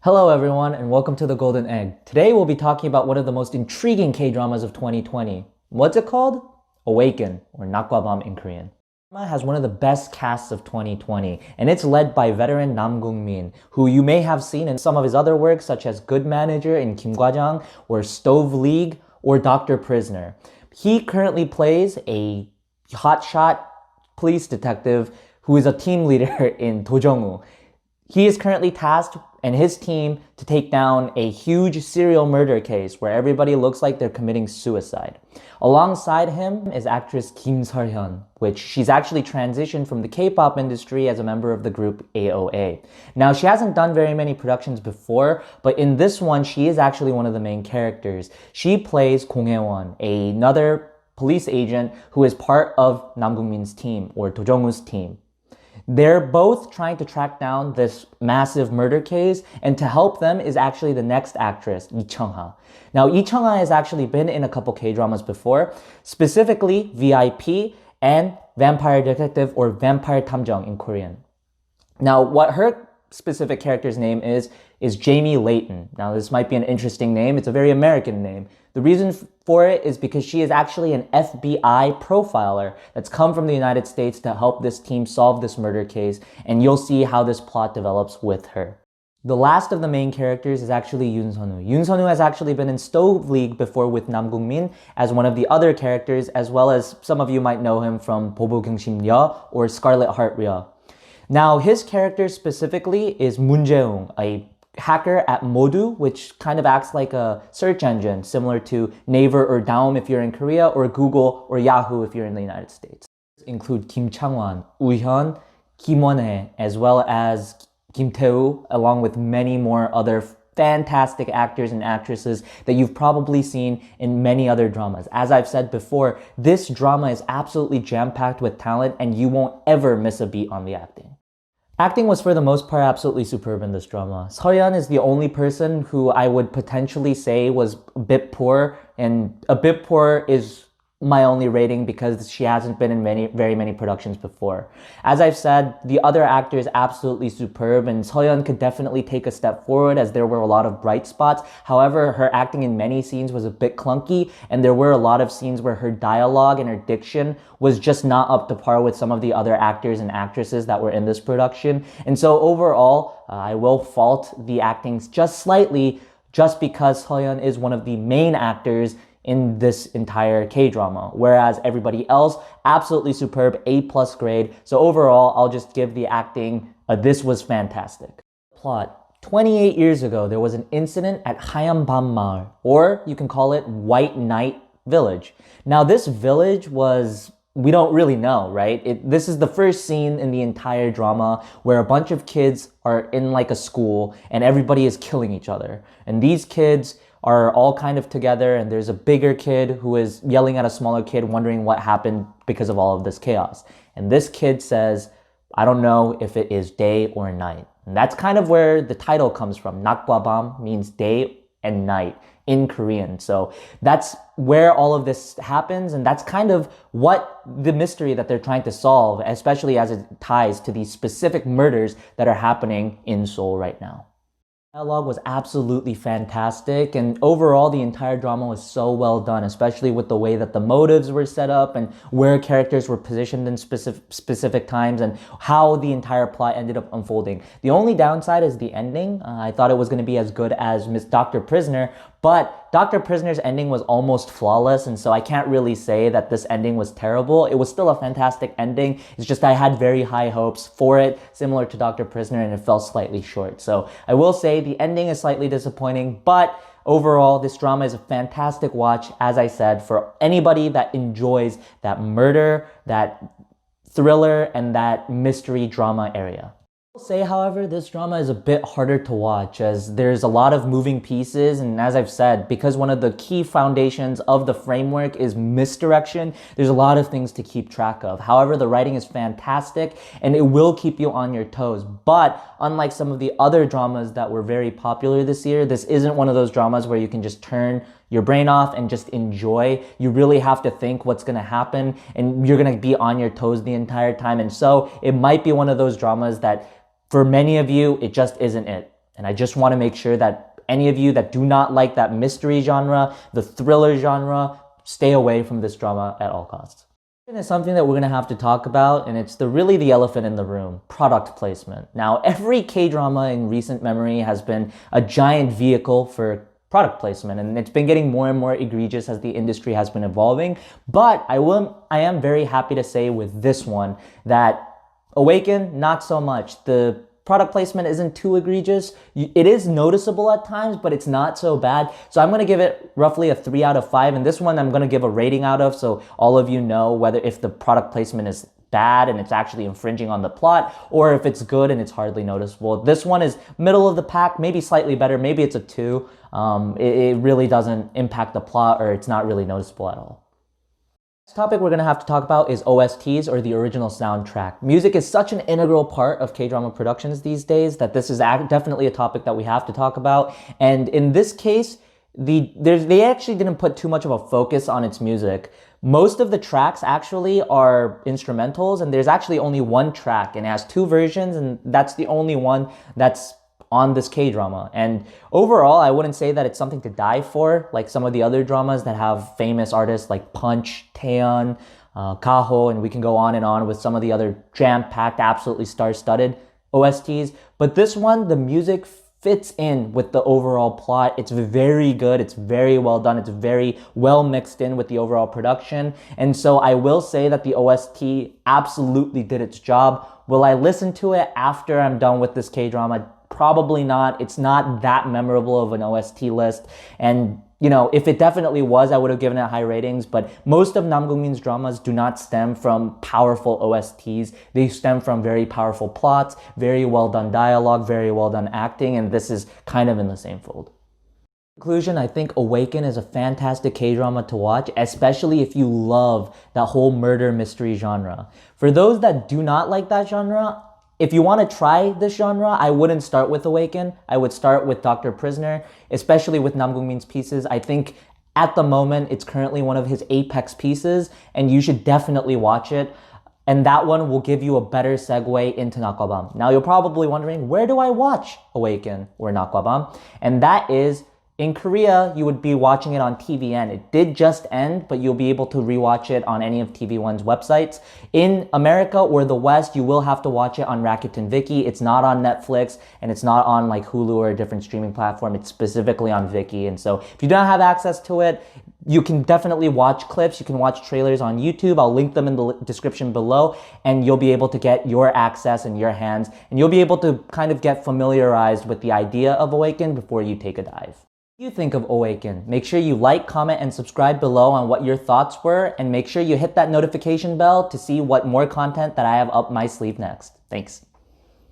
Hello everyone and welcome to The Golden Egg. Today we'll be talking about one of the most intriguing K-dramas of 2020. What's it called? Awaken, or Nakwabam in Korean. The drama has one of the best casts of 2020 and it's led by veteran Nam Gung-min, who you may have seen in some of his other works such as Good Manager in Kim Gwajang or Stove League or Dr. Prisoner. He currently plays a hotshot police detective who is a team leader in Dojongwoo. He is currently tasked and his team to take down a huge serial murder case where everybody looks like they're committing suicide. Alongside him is actress Kim Seol-hyun, which she's actually transitioned from the K-pop industry as a member of the group AOA. Now, she hasn't done very many productions before, but in this one, she is actually one of the main characters. She plays Kong Hae-won, another police agent who is part of Nam Gung-min's team, or Do Jong-woo's team. They're both trying to track down this massive murder case, and to help them is actually the next actress, Lee Chung-ha. Now, Lee Chung-ha has actually been in a couple K-dramas before, specifically VIP and Vampire Detective or Vampire 탐정 in Korean. Now, what her specific character's name is Jamie Layton. Now, this might be an interesting name. It's a very American name. The reason for it is because she is actually an FBI profiler that's come from the United States to help this team solve this murder case, and you'll see how this plot develops with her. The last of the main characters is actually Yoon Sun-woo. Yoon Sun-woo has actually been in Stove League before with Nam Gung-min as one of the other characters, as well as some of you might know him from 보보 경심 려 or Scarlet Heart 려. Now, his character specifically is Moon Jae-ung, a hacker at Modu, which kind of acts like a search engine, similar to Naver or Daum if you're in Korea, or Google or Yahoo if you're in the United States. Include Kim Chang-won, Woo-hyun, Kim Won-hye, as well as Kim Tae-woo, along with many more other fantastic actors and actresses that you've probably seen in many other dramas. As I've said before, this drama is absolutely jam-packed with talent and you won't ever miss a beat on the acting. Acting was for the most part absolutely superb in this drama. Seol-hyun is the only person who I would potentially say was a bit poor, and a bit poor is my only rating because she hasn't been in very many productions before. As I've said, the other actor is absolutely superb, and Seol-hyun could definitely take a step forward as there were a lot of bright spots. However, her acting in many scenes was a bit clunky, and there were a lot of scenes where her dialogue and her diction was just not up to par with some of the other actors and actresses that were in this production. And so overall, I will fault the acting just slightly just because Seol-hyun is one of the main actors in this entire K-drama, whereas everybody else, absolutely superb, A+ grade. So overall, I'll just give the acting this was fantastic. Plot. 28 years ago, there was an incident at Hayam Maul, or you can call it White Night Village. Now, this village was, we don't really know, right? This is the first scene in the entire drama where a bunch of kids are in like a school and everybody is killing each other. And these kids are all kind of together, and there's a bigger kid who is yelling at a smaller kid wondering what happened because of all of this chaos. And this kid says, I don't know if it is day or night. And that's kind of where the title comes from. Nakwabam means day and night in Korean. So that's where all of this happens, and that's kind of what the mystery that they're trying to solve, especially as it ties to these specific murders that are happening in Seoul right now. Dialogue was absolutely fantastic, and overall the entire drama was so well done, especially with the way that the motives were set up and where characters were positioned in specific times and how the entire plot ended up unfolding. The only downside is the ending. I thought it was going to be as good as Dr. Prisoner, but Dr. Prisoner's ending was almost flawless, and so I can't really say that this ending was terrible. It was still a fantastic ending. It's just I had very high hopes for it, similar to Dr. Prisoner, and it fell slightly short. So I will say the ending is slightly disappointing, but overall, this drama is a fantastic watch, as I said, for anybody that enjoys that murder, that thriller, and that mystery drama area. I will say, however, this drama is a bit harder to watch as there's a lot of moving pieces, and as I've said, because one of the key foundations of the framework is misdirection, there's a lot of things to keep track of. However, the writing is fantastic and it will keep you on your toes. But unlike some of the other dramas that were very popular this year, this isn't one of those dramas where you can just turn your brain off and just enjoy. You really have to think what's going to happen, and you're going to be on your toes the entire time. And so it might be one of those dramas that for many of you, it just isn't it. And I just want to make sure that any of you that do not like that mystery genre, the thriller genre, stay away from this drama at all costs. Is something that we're going to have to talk about, and it's really the elephant in the room: product placement. Now, every K-drama in recent memory has been a giant vehicle for product placement, and it's been getting more and more egregious as the industry has been evolving. But I am very happy to say with this one that Awaken, not so much. The product placement isn't too egregious. It is noticeable at times, but it's not so bad. So I'm going to give it roughly a 3 out of 5. And this one I'm going to give a rating out of, so all of you know whether if the product placement is bad and it's actually infringing on the plot, or if it's good and it's hardly noticeable. This one is middle of the pack, maybe slightly better. Maybe it's a 2. It really doesn't impact the plot, or it's not really noticeable at all. Next topic we're going to have to talk about is OSTs, or the original soundtrack. Music is such an integral part of K-drama productions these days that this is definitely a topic that we have to talk about. And in this case, they actually didn't put too much of a focus on its music. Most of the tracks actually are instrumentals, and there's actually only one track, and it has 2 versions, and that's the only one that's on this K-drama. And overall, I wouldn't say that it's something to die for, like some of the other dramas that have famous artists like Punch, Taeyeon, Kaho, and we can go on and on with some of the other jam-packed, absolutely star-studded OSTs. But this one, the music fits in with the overall plot. It's very good. It's very well done. It's very well mixed in with the overall production. And so I will say that the OST absolutely did its job. Will I listen to it after I'm done with this K-drama? Probably not. It's not that memorable of an OST list. And, you know, if it definitely was, I would have given it high ratings. But most of Nam Gungmin's dramas do not stem from powerful OSTs. They stem from very powerful plots, very well done dialogue, very well done acting. And this is kind of in the same fold. In conclusion, I think Awaken is a fantastic K-drama to watch, especially if you love that whole murder mystery genre. For those that do not like that genre, if you want to try this genre, I wouldn't start with Awaken. I would start with Dr. Prisoner, especially with Nam Gungmin's pieces. I think at the moment, it's currently one of his apex pieces, and you should definitely watch it. And that one will give you a better segue into Nakwabam. Now, you're probably wondering, where do I watch Awaken or Nakwabam? And that is, in Korea, you would be watching it on TVN. It did just end, but you'll be able to rewatch it on any of TV1's websites. In America or the West, you will have to watch it on Rakuten Viki. It's not on Netflix, and it's not on like Hulu or a different streaming platform. It's specifically on Viki. And so if you don't have access to it, you can definitely watch clips. You can watch trailers on YouTube. I'll link them in the description below, and you'll be able to get your access in your hands, and you'll be able to kind of get familiarized with the idea of Awaken before you take a dive. What do you think of Awaken? Make sure you like, comment, and subscribe below on what your thoughts were, and make sure you hit that notification bell to see what more content that I have up my sleeve next. Thanks.